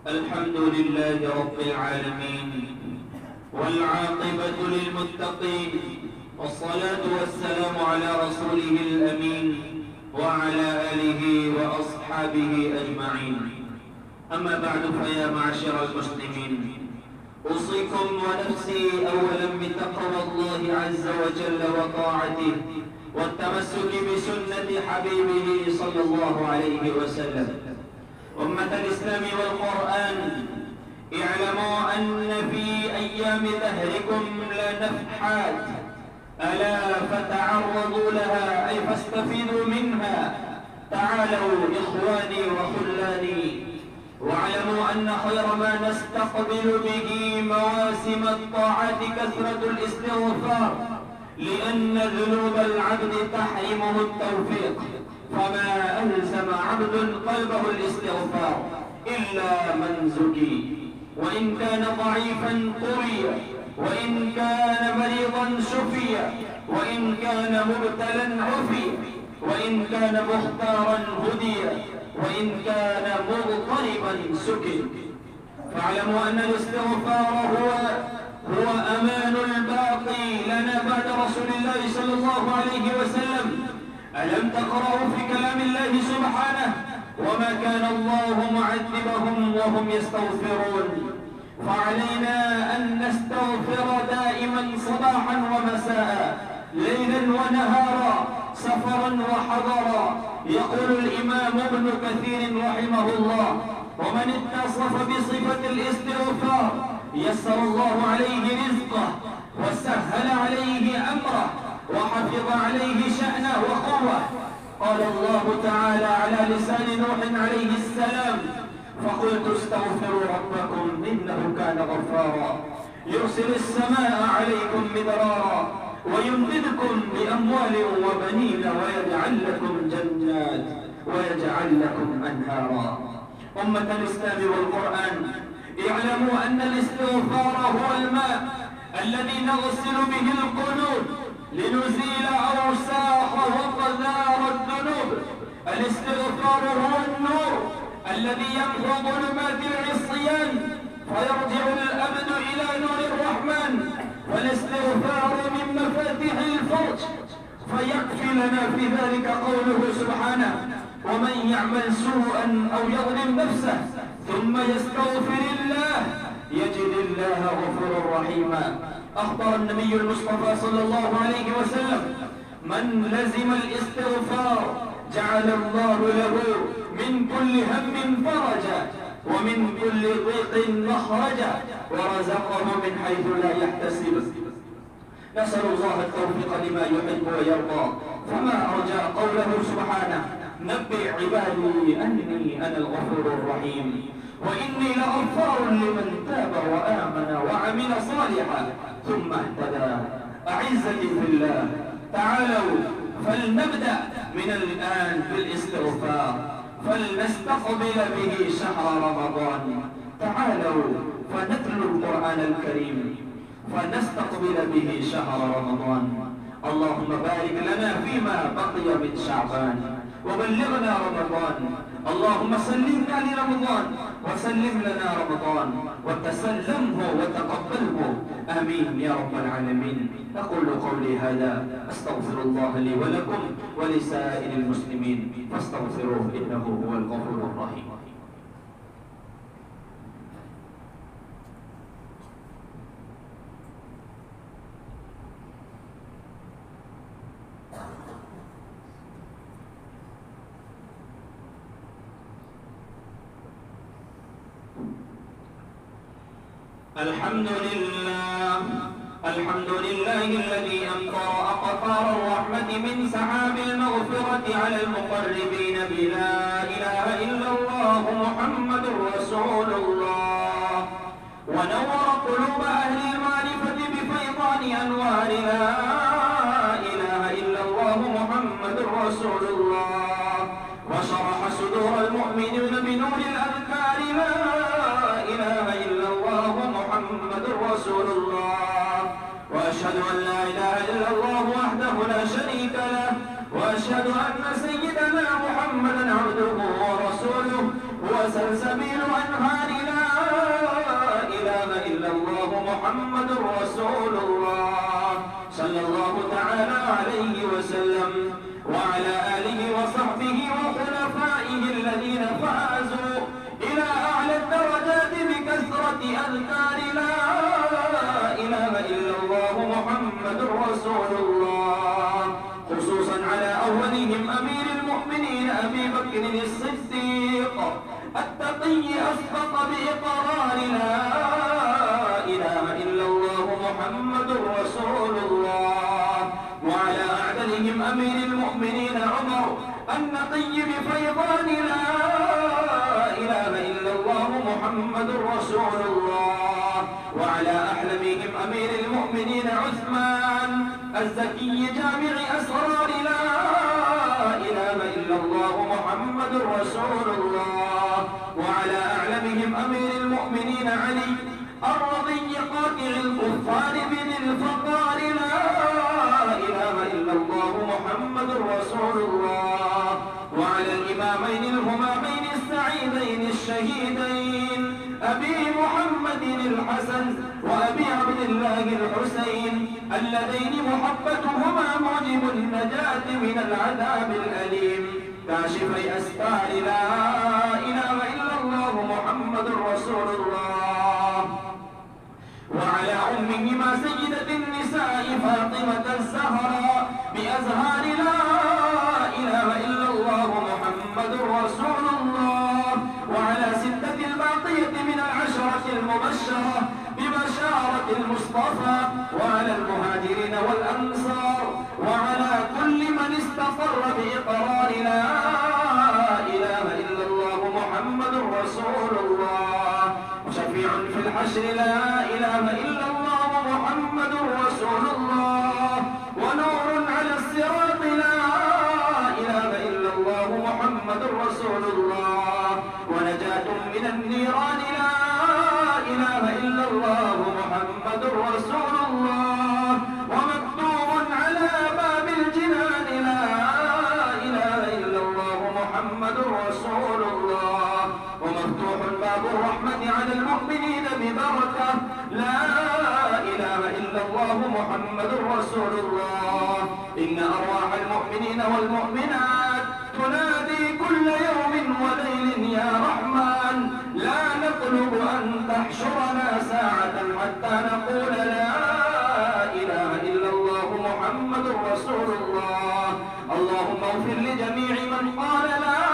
الحمد لله رب العالمين، والعاقبة للمتقين، والصلاة والسلام على رسوله الأمين وعلى آله وأصحابه أجمعين. أما بعد، فيا معشر المسلمين، أوصيكم ونفسي أولا بتقوى الله عز وجل وطاعته والتمسك بسنة حبيبه صلى الله عليه وسلم. أمة الإسلام والقرآن، اعلموا أن في أيام دهركم لنفحات، ألا فتعرضوا لها، أي فاستفيدوا منها. تعالوا إخواني وخلاني، واعلموا أن خير ما نستقبل به مواسم الطاعات كثرة الاستغفار، لأن ذنوب العبد تحرمه التوفيق، فما ألزم عبد قلبه الاستغفار إلا من زكي، وإن كان ضعيفا قوي، وإن كان مريضا شفي، وإن كان مبتلا عفي، وإن كان مختارا هدي، وإن كان مضطربا سكن. فاعلموا أن الاستغفار هو أمان الباقي لنا بعد رسول الله صلى الله عليه وسلم. ألم تقرأوا في كلام الله سبحانه: وما كان الله معذبهم وهم يستغفرون؟ فعلينا أن نستغفر دائما صباحا ومساء، ليلا ونهارا، سفرا وحضرا. يقول الإمام ابن كثير رحمه الله: ومن اتصف بصفة الاستغفار يسر الله عليه رزقه، وسهل عليه أمره، وحفظ عليه شأنه وقوة. قال الله تعالى على لسان نوح عليه السلام: فقلت استغفروا ربكم إنه كان غفارا، يرسل السماء عليكم مدرارا، ويمددكم بأموال وبنين، ويجعل لكم جنات، ويجعل لكم أنهارا. أمة الإسلام والقرآن، اعلموا أن الاستغفار هو الماء الذي نغسل به القلوب لنزيل أوساخ وقذار الذنوب. الاستغفار هو النور الذي يمحو ظلمات العصيان، فيرجع الأبد إلى نور الرحمن. والاستغفار من مفاتيح الفرج، فيكفي لنا في ذلك قوله سبحانه: ومن يعمل سوءا أو يظلم نفسه ثم يستغفر الله يجد الله غفورا رحيما. أخبر النبي المصطفى صلى الله عليه وسلم: من لزم الاستغفار جعل الله له من كل هم فرجا، ومن كل ضيق مخرجا، ورزقه من حيث لا يحتسب. نسأل الله التوفيق لما يحب ويرضى. فما أرجى قوله سبحانه: نبئ عبادي أني أنا الغفور الرحيم، وإني لغفار لمن تاب وآمن وعمل صالحا ثم اهتدى. أعزتي في الله، تعالوا فلنبدأ من الآن بالاستغفار، فلنستقبل به شهر رمضان. تعالوا فنتلو القرآن الكريم، فنستقبل به شهر رمضان. اللهم بارك لنا فيما بقي من شعبان، وبلغنا رمضان. اللهم سلمنا لرمضان، وسلم لنا رمضان، وتسلمه وتقبله، آمين يا رب العالمين. أقول قولي هذا، أستغفر الله لي ولكم ولسائر المسلمين، فاستغفروه إنه هو الغفور الرحيم. الحمد لله، الحمد لله الذي أمطر أقطار الرحمة من سحاب المغفرة على المقربين بلا إله إلا الله محمد رسول الله، ونور قلوب أهل المعرفة بفيضان أنوار لا إله إلا الله محمد رسول الله، وشرح صدور المؤمنين بنور الأذكار لا إله إلا الله محمد رسول الله، وأشهد أن لا إله إلا الله وحده لا شريك له، وأشهد أن سيدنا محمدا عبده ورسوله، هو سلسبيل أنهار لا محمد رسول الله صلى الله تعالى عليه وسلم وعلى آله وصحبه وخلفائه الذين فازوا إلى أعلى الدرجات بكثرة أذكار لا إله إلا الله محمد رسول الله، خصوصا على أولهم أمير المؤمنين أبي بكر الصديق التقي أسبق بإقرار لا إله إلا الله محمد رسول الله، وعلى أعدلهم أمير المؤمنين عمر النقي بفيضان لا إله إلا الله محمد رسول الله، وعلى أحلمهم أمير المؤمنين عثمان الزكي جامع أسرار لا إله إلا الله محمد رسول الله، وعلى أعلمهم أمير المؤمنين علي الرضي قاطع الكفار بذي الفقار لا إله إلا الله محمد رسول الله، وعلى الإمامين الهمامين السعيدين الشهيدين أبي محمد الحسن وأبي عبد الله الحسين اللذين محبتهما موجب النجاة من العذاب الأليم كاشفي أستار لا إله إلا الله محمد رسول الله، وعلى أمهما سيدة النساء فاطمة الزهراء بأزهار لا إله إلا الله محمد رسول الله، وعلى ستة الباقية من العشرة المبشرة ببشارة المصطفى، وعلى المهاجرين والأنصار، وعلى كل من استقر بإقرار لا إله إلا الله محمد رسول الله، شفيع في الحشر لا إله إلا الله محمد رسول الله، ونور على الصراط لا إله إلا الله محمد رسول الله، ونجاة من النيران لا إله إلا الله محمد رسول الله، ومكتوب على باب الجنان لا إله إلا الله محمد رسول الله، ومفتوح باب الرحمة على المؤمنين ببركة لا إله إلا الله محمد رسول الله، إن أرواح المؤمنين والمؤمنات تنادي كل يوم وليل يا رحمن لا نطلب أن تحشرنا ساعة حتى نقول لا إله إلا الله محمد رسول الله، اللهم اغفر لجميع من قال لا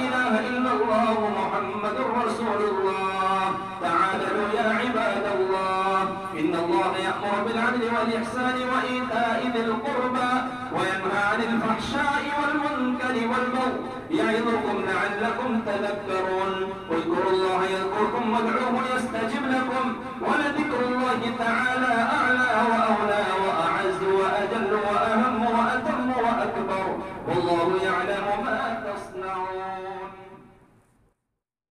إله إلا الله محمد رسول الله. تعالوا يا عباد الله، إن الله يأمر بالعدل والإحسان وإيتاء ذي القربى وينهى عن الفحشاء والمنكر والبغي يعظكم لعلكم تذكرون، اذكروا الله يذكركم وادعوه يستجب لكم ولذكر الله تعالى